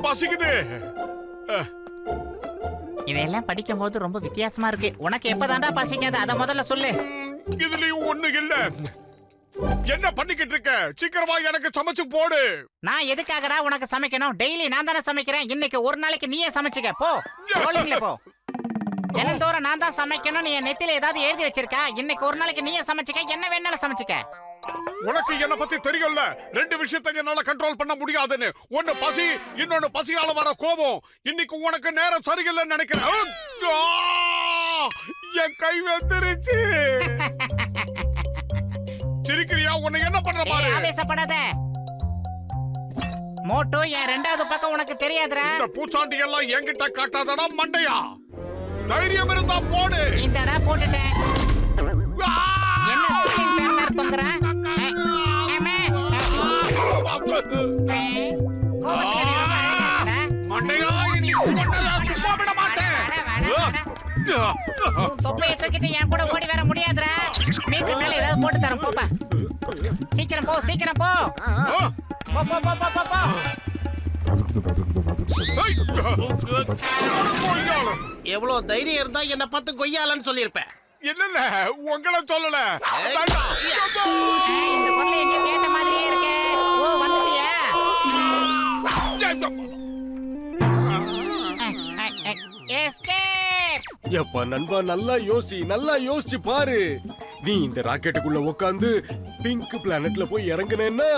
பசிக்குது. இதெல்லாம் படிக்கும் போது ரொம்ப வித்தியாசமா இருக்கு. உனக்கு எப்பதான்டா பசிக்காது அத முதல்ல சொல்லு. இதுலயும் ஒண்ணு இல்ல. என்ன பண்ணிக்கிட்டு இருக்க? சீக்கிரமா எனக்கு சமைச்சு போடு. நான் எதுக்காகடா உனக்கு சமைக்கணும்? டெய்லி நான் தானே சமைக்கிறேன். இன்னைக்கு ஒரு நாளைக்கு நீயே சமைச்சுக்க போ. ரோலிங்ல போ. தினந்தோறும் நான் தான் சமைக்கணும். நீ நெத்தில ஏதாவது எழுதி வச்சிருக்கா? இன்னைக்கு ஒரு நாளைக்கு நீயே சமைச்சுக்க. என்ன வேணாலும் சமைச்சுக்க. உனக்கு என்ன பத்தி தெரியும்ல. ரெண்டு விஷயத்தை என்னால கண்ட்ரோல் பண்ண முடியாதுன்னு. ஒன்னு பசி, இன்னொன்னு பசியால வர கோபம். இன்னைக்கு உனக்கு நேரம் சரியில்லைன்னு நினைக்கிறேன். என் கை வெந்துருச்சு. சிரிக்கிறியா? உன்னை என்ன பண்ற பாரு. ஆவேசப்படாத. மோட்டோ என் ரெண்டாவது பக்கம் உனக்கு தெரியாதுடா. இந்த பூச்சாண்டி எல்லாம் என்கிட்ட காட்டாதடா மண்டையா. தைரியம் இருந்தா போடு. இந்தடா போட்டுட்டேன். என்ன சீலிங் ஃபேன் மாதிரி தொங்குற? மண்டையா நீ உன்னை சும்மா விட மாட்டேன். தொப்பையை தூக்கிட்டு என் கூட ஓடி வர முடியாதுடா. மீட்டர் மேல ஏதாவது போட்டு தரேன். போப்பா சீக்கிரம் போ, சீக்கிரம் போ. போ போ போ போ போ. எவ்வளவு தைரியம் இருந்தா என்ன பார்த்து கொய்யாலன்னு சொல்லிருப்பேன். இல்ல உங்களை சொல்லல. இந்த பொருளை எங்க கேட்ட மாதிரியே இருக்கு. ஓ வந்துட்டியா? எஸ்கேப். எப்பா நண்பா, நல்லா யோசிச்சு பாரு. நீ இந்த ராக்கெட்டுக்குள்ள உட்காந்து பிங்க் பிளானட்ல போய் இறங்குனேன்னா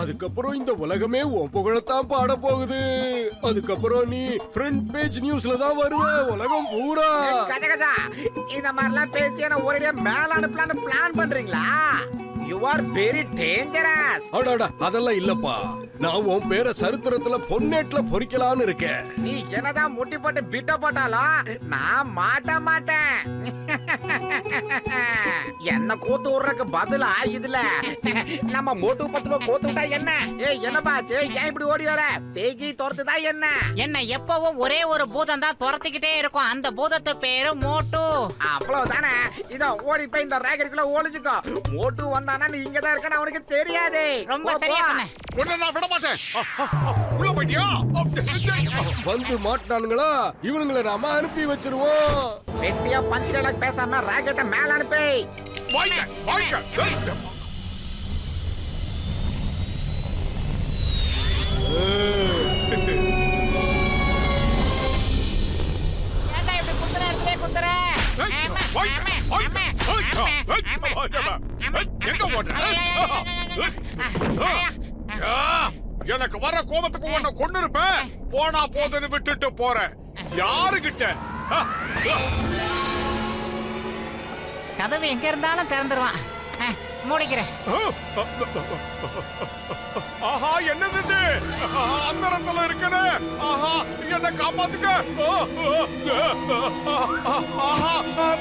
அதுக்கப்புறம் இந்த உலகமே உன் புகழத்தான் பாட போகுது. அதுக்கப்புறம் நீ ஃப்ரண்ட் பேஜ் நியூஸ்ல தான் வருவ உலகம் பூரா. கஜகஜா இந்த மாதிரிலாம் பேசி என்ன ஒரேடியா மேல அனுப்பலான்னு பிளான் பண்றீங்களா? You are very dangerous. அடடா அதெல்லாம் இல்லப்பா. நான் உன் பேரை சரித்திரத்துல பொன்னேட்ல பொறிக்கலான்னு இருக்கேன். நீ என்னதான் முட்டி போட்டு பிட்ட போட்டாலும் நான் மாட்டேன். என்ன கோத்து விடுறதுக்கு பதிலா இதுல நம்ம மோட்டு பத்துல கோத்து விட்டா என்ன? ஏய் என்னப்பா ஏன் இப்படி ஓடி வர? பேகி துரத்துதா என்ன? என்ன எப்பவும் ஒரே ஒரு பூதம் தான் துரத்திக்கிட்டே இருக்கும். அந்த பூதத்து பேரு மோட்டு. அவ்வளவுதானே. இதோ ஓடி போய் இந்த ராக்கெட்டுக்குள்ள ஒளிஞ்சுக்கோ. மோட்டு வந்தானா நீ இங்க தான் இருக்கன்னு அவனுக்கு தெரியாது. ரொம்ப சரியா சொன்ன. உன்னை நான் விட மாட்டேன். உள்ள போய்ட்டியா? வந்து மாட்டானுங்களா? இவனுங்களை நாம அனுப்பி வச்சிருவோம். வெட்டியா பஞ்ச் டைலாக் பேசாம ராக்கெட்டை மேல அனுப்பி. வாங்க வாங்க. ஏன்டா இப்படி குத்துற? எங்க ஓடுற? எனக்கு வர கோபத்துக்கு உன்னை கொண்டு இருப்பேன். போனா போதுன்னு விட்டுட்டு போறேன். யாருகிட்ட? கதவு எங்க இருந்தாலும் திறந்துருவான். மூடிக்கிறேன். ஆஹா என்னது இது? அந்தரத்துல இருக்குது. ஆஹா என்ன காப்பாத்துக்க. ஆஹா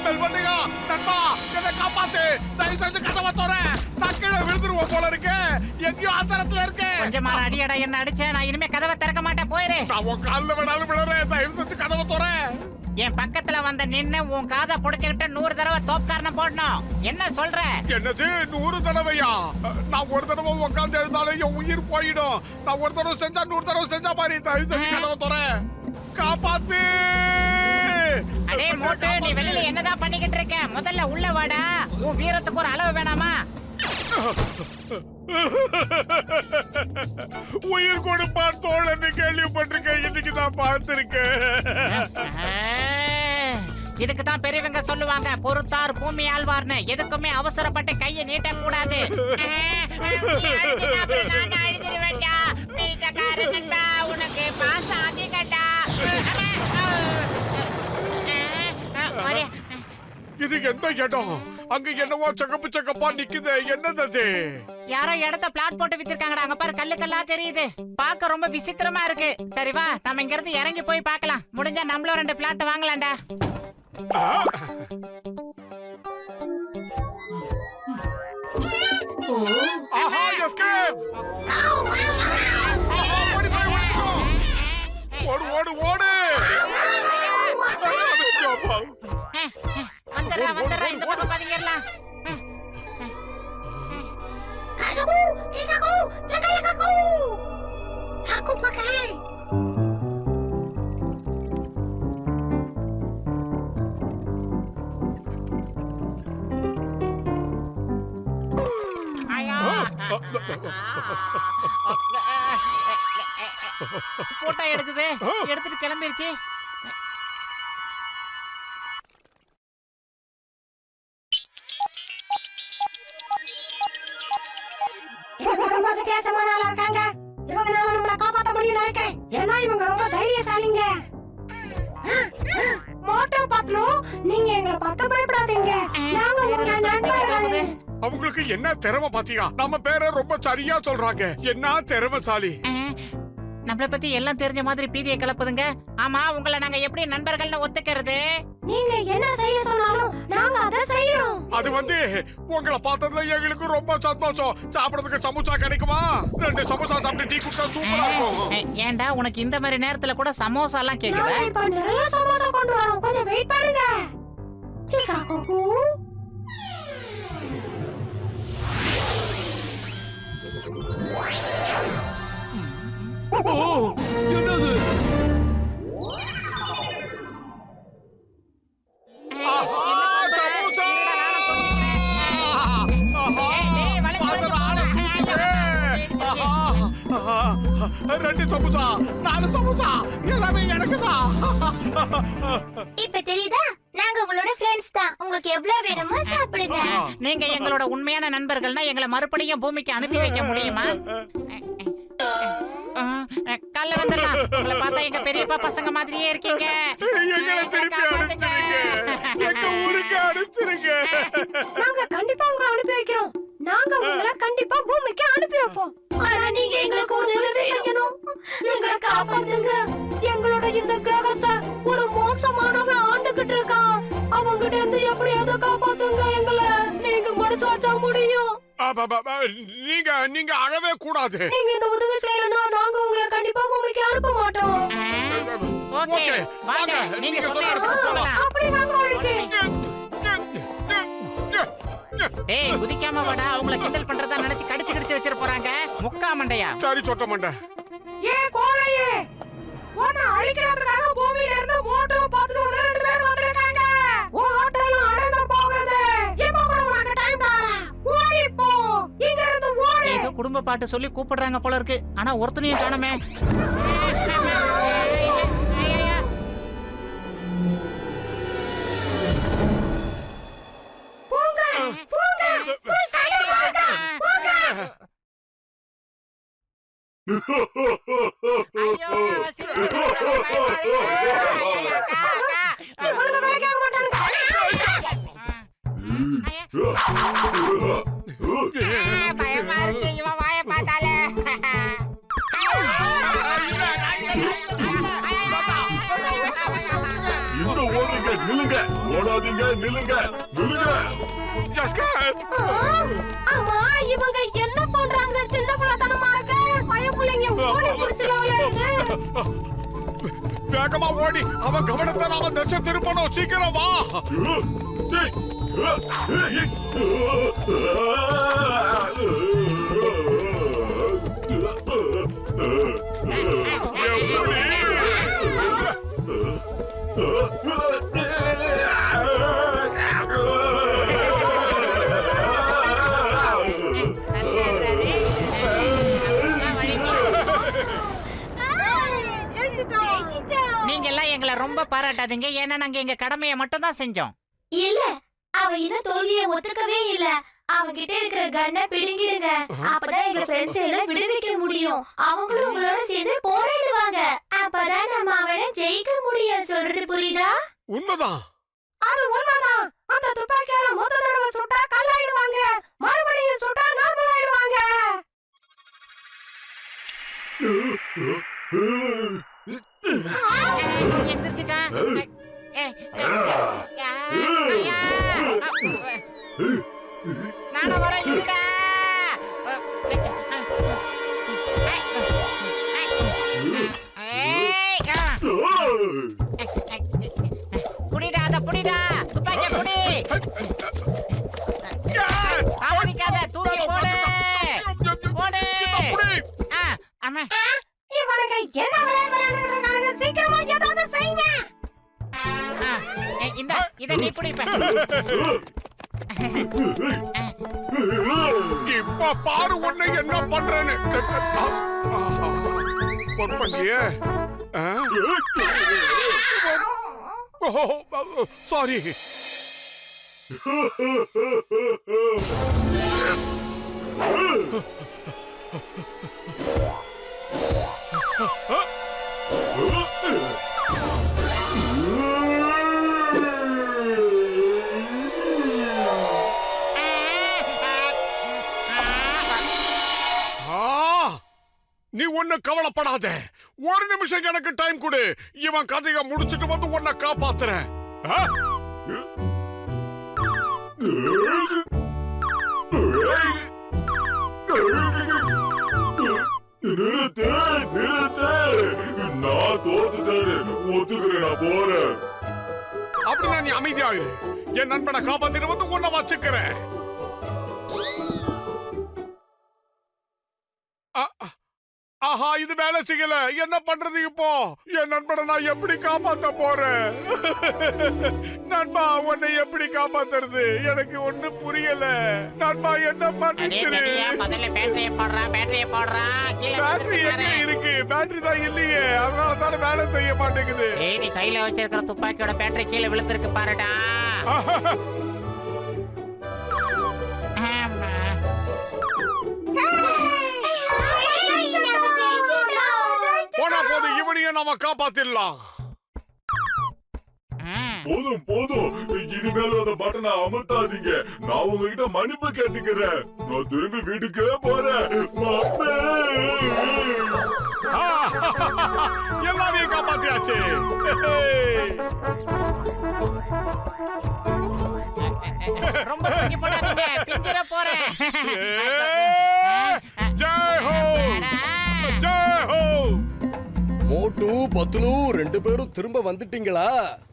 மெல்வண்டியா நண்பா என்ன காப்பாத்து. தயவு செஞ்சு கதவை தோற. நான் கீழே விழுந்துருவோம் போல இருக்கு. எங்கேயோ அந்தரத்துல இருக்கு. கொஞ்சமா அடியடா என்ன அடிச்ச. நான் இனிமே கதவை திறக்க மாட்டேன். போயிரு. நான் உன் காலில் விடாலும் விடுறேன். தயவு செஞ்சு கதவை தோற. என் பக்கத்துல வந்த நின்னு உன் காதை புடிச்சுக்கிட்டு 100 தடவை தோப்காரணம் போடணும். என்ன சொல்ற? என்னது 100 தடவையா? நான் ஒரு தடவை உட்கார்ந்து எழுந்தாலே என் உயிர் போயிடும். நான் ஒரு தடவை செஞ்சா 100 தடவை செஞ்சா மாதிரி. தயவு செஞ்சு கதவை தோற. காப்பாத்து. அடே மோட்டு நீ வெளியில என்னதான் பண்ணிக்கிட்டு இருக்க? முதல்ல உள்ள வாடா. உன் வீரத்துக்கு ஒரு அளவு வேணாமா? உயிர் கொடுப்பான் தோழன்னு கேள்விப்பட்டிருக்கேன். இன்னைக்கு தான் பார்த்திருக்கேன். இதுக்கு தான் பெரியவங்க சொல்லுவாங்க பொறுத்தார் பூமி ஆழ்வார்னு. எதுக்குமே அவசரப்பட்டு கையை நீட்ட கூடாது. உனக்கு பாசம் அதிகண்டா. இது எந்த இடம்? அங்க என்னவோ சகப்பு சகப்பா நிக்குது. என்னது? யாரோ இடத்த பிளாட் போட்டு வித்திருக்காங்கடா. அங்க பாரு கல்லு கல்லா தெரியுது. பார்க்க ரொம்ப விசித்திரமா இருக்கு. சரி வா நம்ம இங்க இருந்து இறங்கி போய் பார்க்கலாம். முடிஞ்சா நம்மளும் 2 பிளாட் வாங்கலாம்டா. ஆஹா எஸ்கேப். ஓடு ஓடு ஓடு. வந்துடுறா இந்த பக்கம் பாத்தீங்களா? 가자고! 가자고! 잠깐 가고! 가고 가게! போட்டோ எடுக்குது, எடுத்துட்டு கிளம்பிருச்சு. இவங்க ரொம்ப வித்தியாசமான ஆளா இருக்காங்க. இவங்கனால நம்மள காப்பாத்த முடியும்னு நினைக்கிறேன். ஏன்னா இவங்க ரொம்ப தைரியசாலிங்க. மோட்டோ பத்லு, நீங்க எங்களை பார்த்து பயப்படாதீங்க. நாங்க உங்க நண்பர்கள். அவங்களுக்கு என்ன திறமை பாத்தியா? நம்ம பேரை ரொம்ப சரியா சொல்றாங்க. என்ன திறமைசாலி. நம்மள பத்தி எல்லாம் தெரிஞ்ச மாதிரி பீதியை கிளப்புதுங்க. ஆமா, உங்களை நாங்க எப்படி நண்பர்கள்னு ஒத்துக்கிறது? நீங்க என்ன செய்ய சொன்னாலும் நாங்க அதை செய்யறோம். அது உங்களை பார்த்ததுல எங்களுக்கு ரொம்ப சந்தோஷம். சாப்பிடறதுக்கு சமோசா கிடைக்குமா? 2 சமோசா சாப்பிட்டு டீ குடிச்சா சூப்பரா இருக்கும். ஏன்டா உனக்கு இந்த மாதிரி நேரத்துல கூட சமோசா எல்லாம் கேக்குதா? நாங்க இப்ப நிறைய சமோசா கொண்டு வரோம். கொஞ்சம் வெயிட் பண்ணுங்க. சிக்கா குக்கு. என்னது? சமோசா! ரெண்டு சமோசா, 4 சமோசா, எல்லாமே எனக்குதான். இப்ப தெரியுதா? நாங்க உங்களோட ஃப்ரெண்ட்ஸ் தான். உங்களுக்கு எவ்வளவு வேணுமோ சாப்பிடுங்க. நீங்க எங்களோட உண்மையான நண்பர்கள்னா எங்களை மறுபடியும் பூமிக்கு அனுப்பி வைக்க முடியுமா? கல்ல வந்துடலாம். உங்களை பார்த்தா எங்க பெரியப்பா பசங்க மாதிரியே இருக்கீங்க. எங்களை திருப்பி அனுப்பிச்சிருங்க. எங்க ஊருக்கு அனுப்பிச்சிருங்க. நாங்க கண்டிப்பா உங்களை அனுப்பி வைக்கிறோம். நாங்க உங்களை கண்டிப்பா பூமிக்கு அனுப்பி வைப்போம். ஆனா நீங்க எங்களுக்கு உதவி செய்யணும். எங்களை காப்பாத்துங்க. எங்களோட இந்த கிரகத்தை ஒரு மோசமானவன் ஆண்டுகிட்டு இருக்கான். அவங்கிட்ட இருந்து எப்படியாவது காப்பாத்துங்க எங்களை. நீங்க மனசு வச்சா முடியும். நீங்க அழவே கூடாது. நீங்க இந்த உதவி செய்யலனா நாங்க உங்களை கண்டிப்பா பூமிக்கு அனுப்ப மாட்டோம். ஓகே, வாங்க. நீங்க சொன்ன இடத்துக்கு போகலாம். அப்படி வாங்க ஒழிக்கு. டேய், குதிக்காம வாடா. அவங்கள கிண்டல் பண்றதா நினைச்சு கடிச்சு வச்சிர போறாங்க. முக்கா மண்டையா. சரி சொட்ட மண்டை. ஏ கோழையே, உன்னை அழிக்கிறதுக்காக பூமியில இருந்து மோட்டோ பார்த்துட்டு 2 பேர் வந்திருக்காங்க. உன் ஆட்டெல்லாம் அடங்க போகுது. இப்ப கூட உனக்கு டைம் தரேன். ஓடி போ. இங்க இருந்து ஓடு. ஏதோ குடும்ப பாட்டு சொல்லி கூப்பிடுறாங்க போல இருக்கு. ஆனா ஒருத்தனையும் காணோமே. போங்க போங்க. ஐயோ, இவனுங்க வேலைக்கு ஆக மாட்டானுங்க. பயமா இருக்கு இவன் வாய பார்த்தாலே. இந்த ஓடுங்க, நில்லுங்க, ஓடாதீங்க, நில்லுங்க, நில்லுங்க. ஆமா, இவங்க என்ன பண்றாங்க? சின்ன பிள்ளைத்தனமா இருக்கு. பயப்புள்ளைங்க ஓடி புடிச்சு விளையாடுது. வேகமா ஓடி அவன் கவனத்தை நாம திசை திருப்பணும். சீக்கிரம் வா. நீங்க எல்லாம் எங்களை ரொம்ப பாராட்டாதீங்க. ஏன்னா நாங்க எங்க கடமையை மட்டும் தான் செஞ்சோம். இல்ல, அவ இன்னும் தோல்வியை ஒத்துக்கவே இல்ல. அவகிட்ட இருக்கிற கண்ணை பிடுங்கிடுங்க. அப்பதான் எங்க ஃப்ரெண்ட்ஸ் எல்லாம் விடுவிக்க முடியும். அவங்களும் உங்களோட சேர்ந்து போராடுவாங்க. அப்பதான் நம்ம அவனை ஜெயிக்க முடியும். சொல்றது புரியுதா? உண்மைதான். அது உண்மைதான். அந்த துப்பாக்கியால மொத்த தடவை சுட்டா கல்லாயிடுவாங்க. மறுபடியும் சுட்டா நார்மல் ஆயிடுவாங்க. எந்திரிச்சிட்டான். நானும் வரேன், இருடா. புடிடா, அத புடிடா. துப்பாக்கிய புடி. தாமதிக்காத, தூக்கி போடு. போடு. ஆமா. இவனுங்க என்ன விளையாண்டுட்டு இருக்கானுங்க? சீக்கிரமா ஏதாவது செய்யுங்க. இத நீ புடிப்ப. இப்ப பாரு உன்னை என்ன பண்றேன்னு. ஒர்க் பண்ணலையே. சாரி. நீ ஒண்ணு கவலைப்படாத. ஒரு நிமிஷம் எனக்கு டைம் கொடு. இவன் கதையை முடிச்சிட்டு வந்து உன்னை காப்பாத்துறேன். நிறுத்து நிறுத்து. நான் தோத்துட்டேன், ஒத்துக்கிறேன், நான் போறேன். அப்படின்னா நீ அமைதியாயிரு. என் நண்பனை காப்பாத்திட்டு வந்து உன்னை வச்சுக்கிறேன். ஆஹா, இது வேலை செய்யல. என்ன பண்றது இப்போ? என் நண்பனை நான் எப்படி காப்பாத்த போறேன்? நண்பா, உன்னை எப்படி காப்பாத்துறது? எனக்கு ஒண்ணு புரியல. நண்பா, என்ன பண்ணிச்சிரு? பேட்டரிய போடுறா பேட்டரி எங்க இருக்கு? பேட்டரி தான் இல்லையே. அதனால தானே வேலை செய்ய மாட்டேங்குது. நீ கையில வச்சிருக்கிற துப்பாக்கியோட பேட்டரி கீழே விழுந்திருக்கு பாருடா. போனா போது இவனையும் நாம காப்பாத்திடலாம். போதும் போதும், இனிமேலும் அந்த பட்டனை அமுத்தாதீங்க. நான் உங்ககிட்ட மன்னிப்பு கேட்டுக்கிறேன். நான் திரும்பி வீட்டுக்கே போறேன். எல்லாரையும் காப்பாத்தியாச்சு. ரொம்ப செஞ்சு போடாதீங்க, பிஞ்சிர போறேன். ஜெய் ஹோ, ஜெய் ஹோ. மோட்டு பத்துலு 2 பேரும் திரும்ப வந்துட்டீங்களா?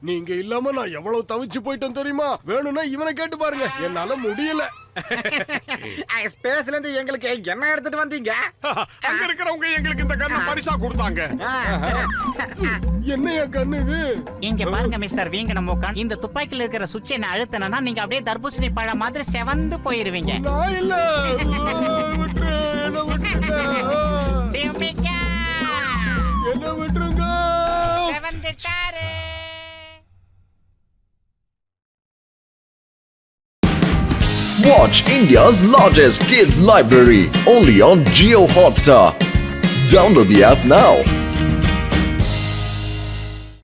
நீங்க இல்லாம நான் எவ்வளவு தவிச்சு போயிட்டேன் தெரியுமா? வேணும்னா இவனை கேட்டு பாருங்க, என்னால முடியல. ஸ்பேஸ்ல இருந்து எங்களுக்கு என்ன எடுத்துட்டு வந்தீங்க? அங்க இருக்கிறவங்க எங்களுக்கு இந்த கண்ணு பரிசா கொடுத்தாங்க. என்னையா கண்ணு இது? இங்க பாருங்க மிஸ்டர் வீங்கன மூக்கான், இந்த துப்பாக்கில இருக்கிற சுவிட்சை நான் அழுத்தினா நீங்க அப்படியே தர்பூசணி பழம் மாதிரி செவந்து போயிருவீங்க. நான் இல்ல. என்ன விட்டுருங்க. செவந்துட்டாரு. Watch India's largest kids library only on Jio Hotstar. Download the app now.